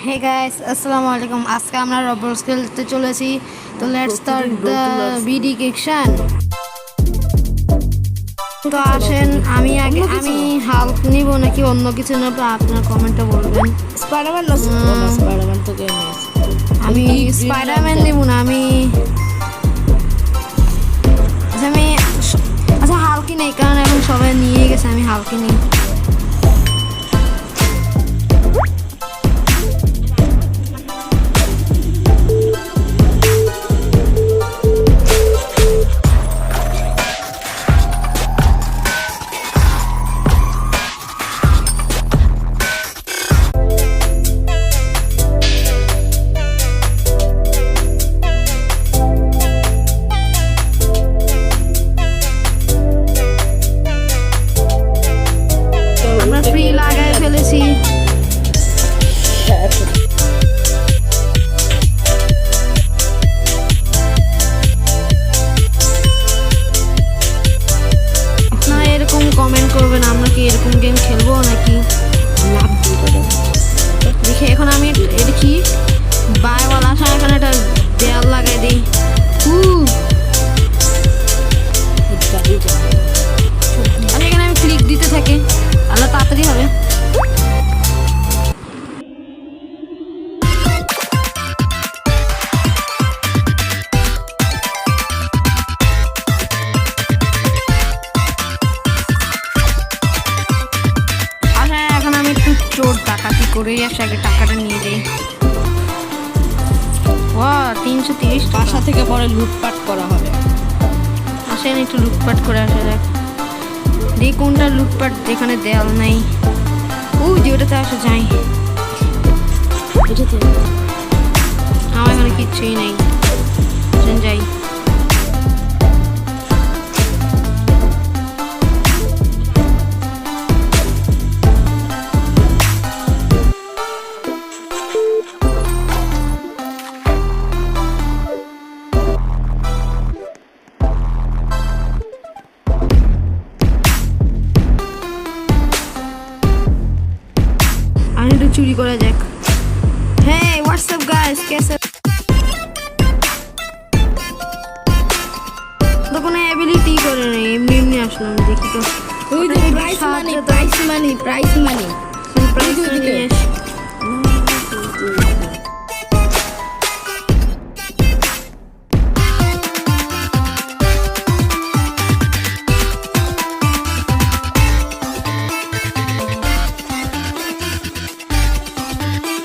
Hey guys, আসসালামু আলাইকুম। আজকে আমরা রবলক্স খেলতে চলেছি। তো let's start the video section. তো আসেন আমি হাল্ক নিব নাকি অন্য কিছু নেব আপনার কমেন্টে বলবেন। স্পাইডারম্যান না স্পাইডারম্যান তো গেম আছে। আমি স্পাইডারম্যান নিব না আমি আচ্ছা হাল্কই নেই কারণ এখন সবাই নিয়ে গেছে আমি হাল্কই নেই। ফ্রি লাগায় ফেলেছি। আপনারা এরকম কমেন্ট করবেন আমরা কি এরকম গেম খেলবো নাকি দেখি। এখন আমি এটা কি বাইওয়ালা আসা এখানে একটা দেয়াল লাগাই দিই। আর এখানে আমি ক্লিক দিতে থাকি আল্লাহ তাড়াতাড়ি হবে। এখন আমি একটু চোর ডাকাতি করে একসাথে টাকাটা নিয়ে যাই। ও 330 বাসা থেকে পরে লুটপাট করা হবে। আসেন একটু লুটপাট করে আসা যাক। দেখি কোনটা লুটপাট যেখানে দেয়াল নাই। যে ওটাতে আসা যায়। আমার এখানে কিচ্ছুই নেই। যাই একটু চুরি করা যাক। Hey, what's up guys? कैसे তো কোনো অ্যাবিলিটি করে নেই এমনি আসলাম দেখি তো। ওই যে প্রাইস মানি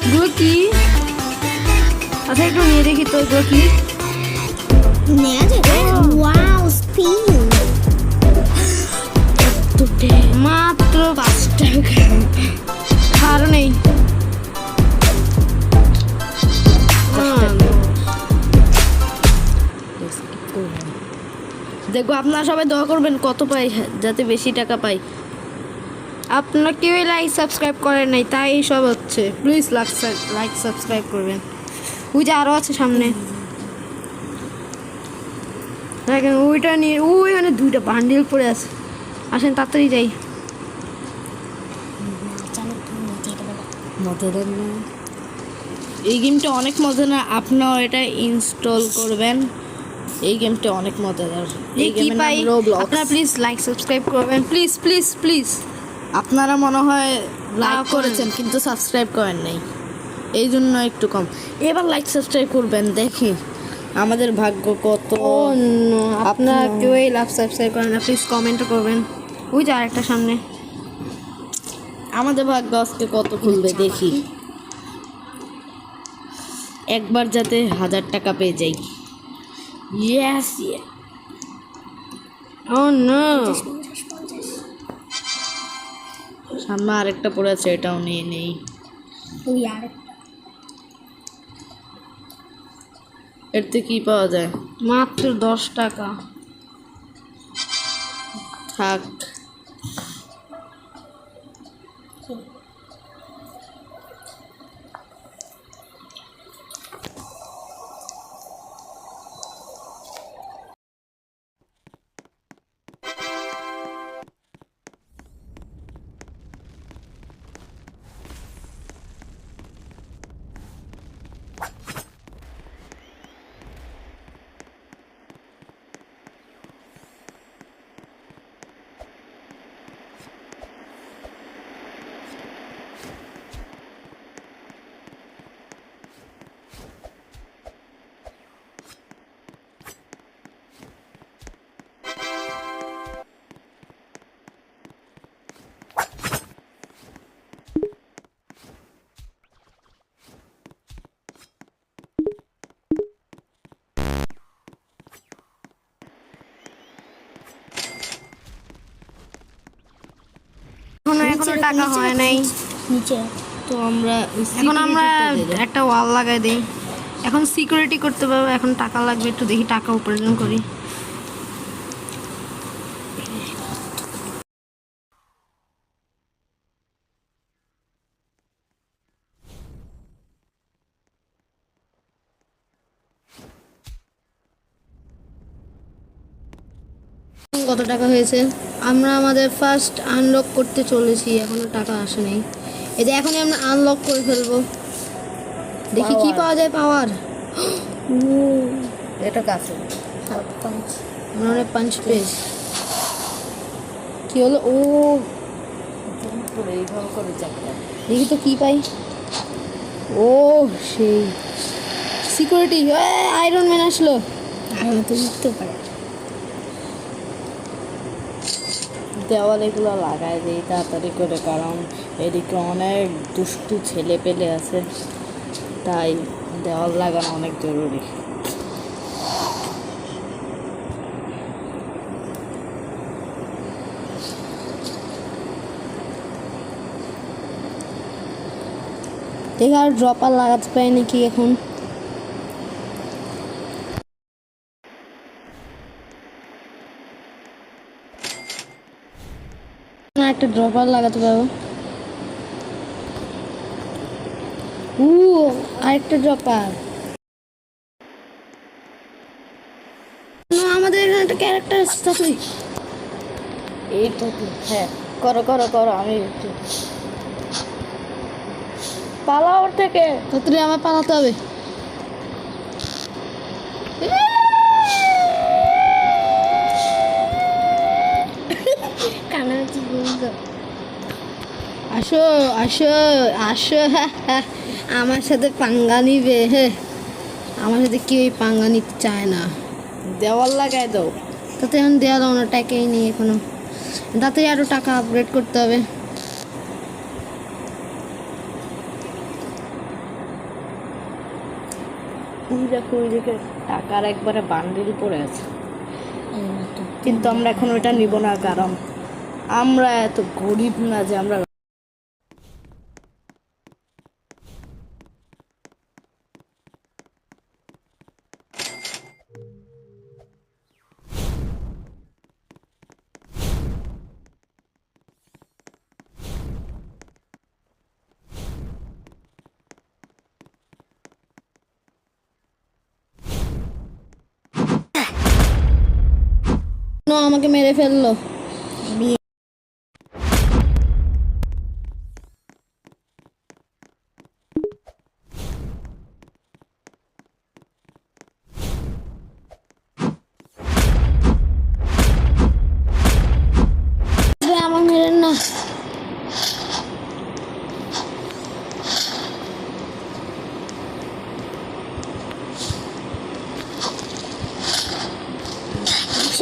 এগুলো কি? আচ্ছা একটু নিয়ে দেখি তো এগুলো কি নেওয়া যাবে। ওয়াও স্পিন মাত্র 5 টাকা আর নেই। দেখো আপনারা সবাই দোয়া করবেন কত পাই যাতে বেশি টাকা পাই। আপনারা কেউই লাইক সাবস্ক্রাইব করেন নাই তাই সব হচ্ছে। প্লিজ লাইক সাবস্ক্রাইব করবেন। ওই যে আরও আছে সামনে দেখেন ওইটা নিয়ে ওইখানে 2টা বান্ডিল পড়ে আছে। আসেন তাড়াতাড়ি যাই। মজাদার না এই গেমটা অনেক মজা না আপনারা এটা ইনস্টল করবেন। এই গেমটা অনেক মজাদার। এই গেমের নাম রোবলক্স। আপনারা প্লিজ লাইক সাবস্ক্রাইব করবেন প্লিজ প্লিজ প্লিজ। আপনারা মনে হয় লাইক করেছেন কিন্তু সাবস্ক্রাইব করেন নাই এই জন্য একটু কম। এবার লাইক সাবস্ক্রাইব করবেন দেখি আমাদের ভাগ্য কত। আপনারা কেউই লাইক সাবস্ক্রাইব করেন না প্লিজ কমেন্ট করবেন। ওই যে আরেকটা সামনে আমাদের ভাগ্য আজকে কত খুলবে দেখি। একবার যাতে 1000 টাকা পেয়ে যাই। ইয়েস ও নো সামনে আরেকটা পড়ে আছে এটাও নিয়ে নেই। ওই আরেকটা এতে কি পাওয়া যায়? মাত্র 10 টাকা। থাক টাকা হয় নাই। নিচে তো আমরা এখন আমরা একটা ওয়াল লাগাই দিই। এখন সিকিউরিটি করতে পারবো, এখন টাকা লাগবে, একটু দেখি টাকা উপার্জন করি। কত টাকা হয়েছে? আমরা আমাদের ফার্স্ট আনলক করতে চলেছি, এখনো টাকা আসে নাই। এই যে এখনই আমরা আনলক করে ফেলবো, দেখি কি পাওয়া যায়। পাওয়ার এটা কাছে পাঞ্চ আমরা অনেক পাঞ্চ পেয়েছি। কি হলো? ও করে এইভাবে করে চাপটা দেখি তো কি পাই। ও সেই সিকিউরিটি, আয়রন ম্যান আসলো। আমি তো উঠতে পারে। দেওয়াল এগুলো লাগাই দিই তাড়াতাড়ি করে, কারণ এদিকে অনেক দুষ্টু ছেলে পেলে আছে, তাই দেওয়াল লাগানো অনেক জরুরি। দেখি আর ড্রপার লাগাতে পারি নাকি এখন। না, একটা ড্রপার লাগাতে পারবো। আরেকটা ড্রপার। আমাদের এখানে একটা ক্যারেক্টার আছে। এই তো হ্যাঁ, করো করো করো, আমি একটু পালাও ওর থেকে। তাড়াতাড়ি আমার পালাতে হবে। কানাচি বন্ধ। আসো আসো আসো, আমার সাথে পাঙ্গা নিবে। আমার সাথে কেউই পাঙ্গা নিতে চায় না। দেওয়াল লাগাই দাও। তাতে এখন দেওয়া দাও না, টাকাই নেই এখনো। তাতে আরও টাকা আপগ্রেড করতে হবে। ওই দেখো ওই দিকে টাকার একবারে বান্ডিল পড়ে আছে, কিন্তু আমরা এখন ওইটা নিব না, কারণ আমরা এত গরিব না যে আমরা আমাকে মেরে ফেললো। আমার মেরেন না।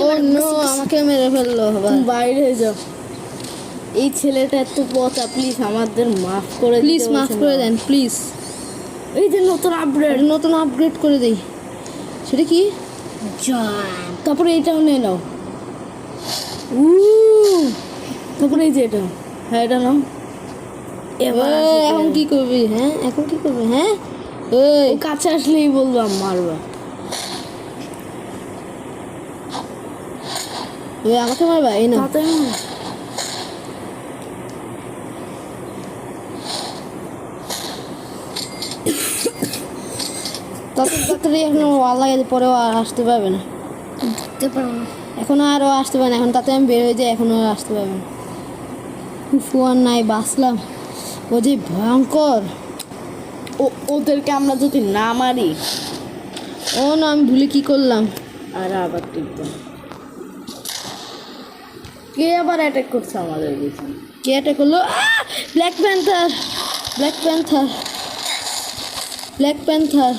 ও নো, আমাকে মেরে ফেললো। বাইরে যাও। এই ছেলেটা এত পচা, প্লিজ আমাদের মাফ করে দিতে প্লিজ মাফ বলছে করে না। দেন প্লিজ। এই যে নতুন আপগ্রেড, নতুন আপগ্রেড করে দেই। সেটা কি? তারপরে এইটাও নিয়ে নাও। তারপরে এই যে এটা, হ্যাঁ এটা নাও। এবার এখন কি করবি? হ্যাঁ এখন কি করবি? হ্যাঁ ও কাছে আসলেই বললাম মারবা। আমাকে মারবা? এই না, তাতে তাড়াতাড়ি এখন ওয়াল লাগাই পরেও আর আসতে পারবে না। ঢুকতে পারবো না। এখন আরও আসতে পারে না। এখন তাতে আমি বের হয়ে যাই, এখনও আর আসতে পারবে না। ফুয়ার নাই, বাঁচলাম। ও যে ভয়ঙ্কর। ওদেরকে আমরা যদি না মারি। ও না, আমি ভুলে কি করলাম। আর আবার টিপতাম। কে আবার অ্যাটাক করছে আমাদের পিছনে? কে এটা করলো? Black panther, black panther, black panther.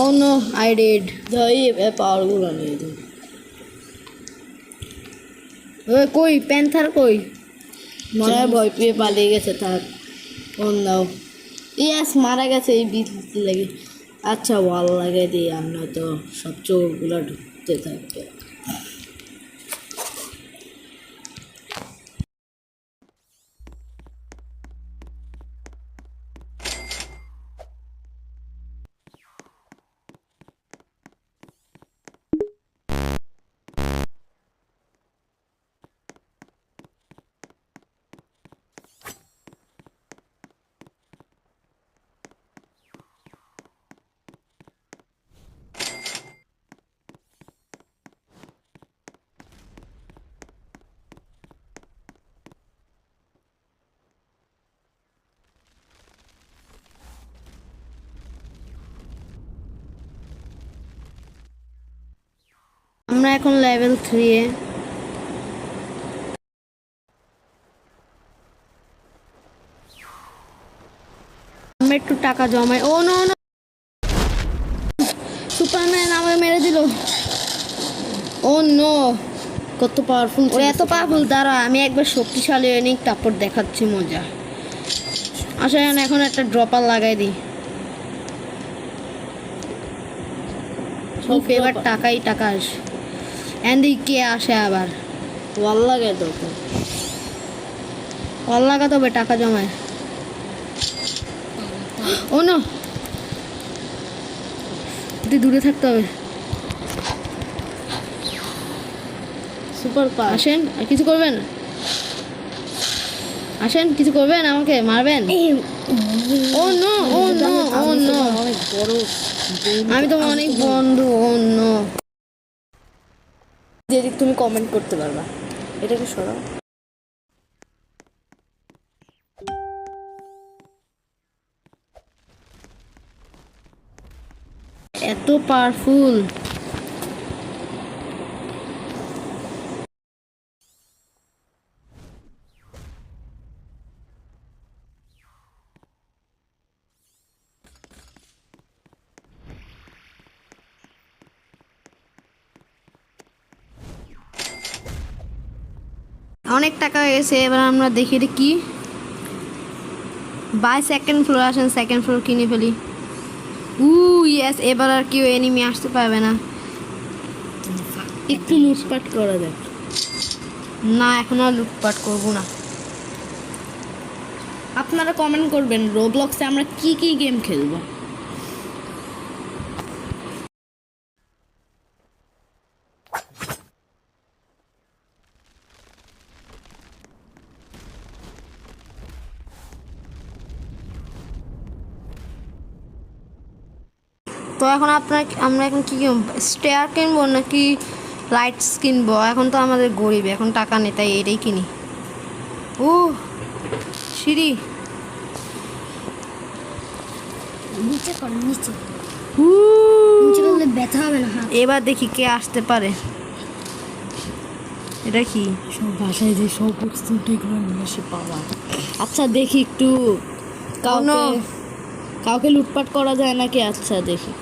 Oh no, I dead. যাই পাওয়ারগুলো নিয়ে যাই। কই প্যান্থার কই? মনে হয় ভয় পেয়ে পালিয়ে গেছে তার। নাও, ইয়াস মারা গেছে এই বিল লেগে। আচ্ছা ওয়াল লাগিয়ে দিই, আমরা তো সব চোরগুলো ঢুকতে থাকবে। আমরা এখন লেভেল 3 এ। আমরা একটু টাকা জমাই। ও নো নো, সুপারম্যান আমাকে মেরে দিল। ও নো, কত পাওয়ারফুল ওরা এত পাওয়ারফুল। দাঁড়া, আমি একবার শক্তিশালী এনে তারপর দেখাচ্ছি মজা। আসলে এখন একটা ড্রপার লাগাই দিই। সব এবার টাকাই টাকা আসে। এন্দি কে আসে আবার? ওয়াল লাগে তো। কল লাগাতে হবে টাকা জমায়। ও নো, দূরে থাকতে হবে। Super power. আসেন, আর কিছু করবেন? আসেন, কিছু করবেন? আমাকে মারবেন? ও নো, ও নো, ও নো, অনেক বড়। আমি তো অনেক বন্ধু। ও নো, যেদিক তুমি কমেন্ট করতে পারবা। এটাকে সরাও। এত পাওয়ারফুল। অনেক টাকা হয়ে গেছে। এবার আমরা দেখি এটা কি। Buy second floor. আসেন সেকেন্ড ফ্লোর কিনে ফেলি। ইয়েস, এবার আর কেউ এনিমি আসতে পারবে না। একটু লুটপাট করা যাক। না, এখন আর লুটপাট করবো না। আপনারা কমেন্ট করবেন রোবলক্সে আমরা কি কি গেম খেলবো। তো এখন আমরা এখন কি কিনবো? স্টেয়ার কিনবো নাকি লাইটস কিনবো? এখন তো আমাদের গরিব, এখন টাকা নেই, তাই এটাই কিনি। সিঁড়ি। নিচে কর, নিচে নিচে করলে ব্যথা হবে না হাত। এবার দেখি কে আসতে পারে। এটা কি? সব বাসায় যে সব এগুলো নিয়ে এসে পাওয়া। আচ্ছা দেখি একটু কাউকে কাউকে লুটপাট করা যায় নাকি। আচ্ছা দেখি।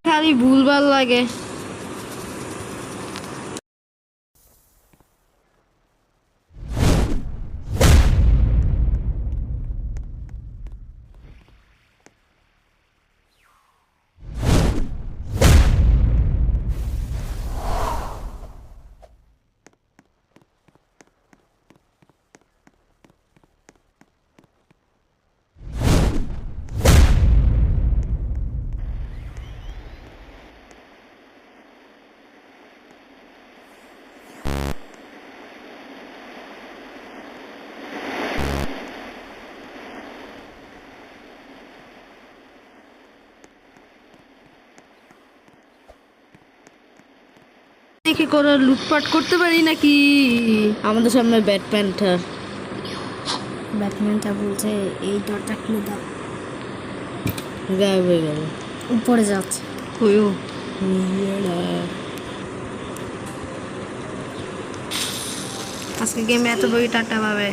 খালি ভুলভাল লাগে। দেখি করে লুটপাট করতে পারি নাকি। আমাদের সামনে ব্যাট প্যান্টার। ব্যাটম্যানটা বলছে এই দরজা খুলে দাও। গায়েব হয়ে গেল। উপরে যাচ্ছে। কইও আজকে গেমে এত বই টাটা পাবে।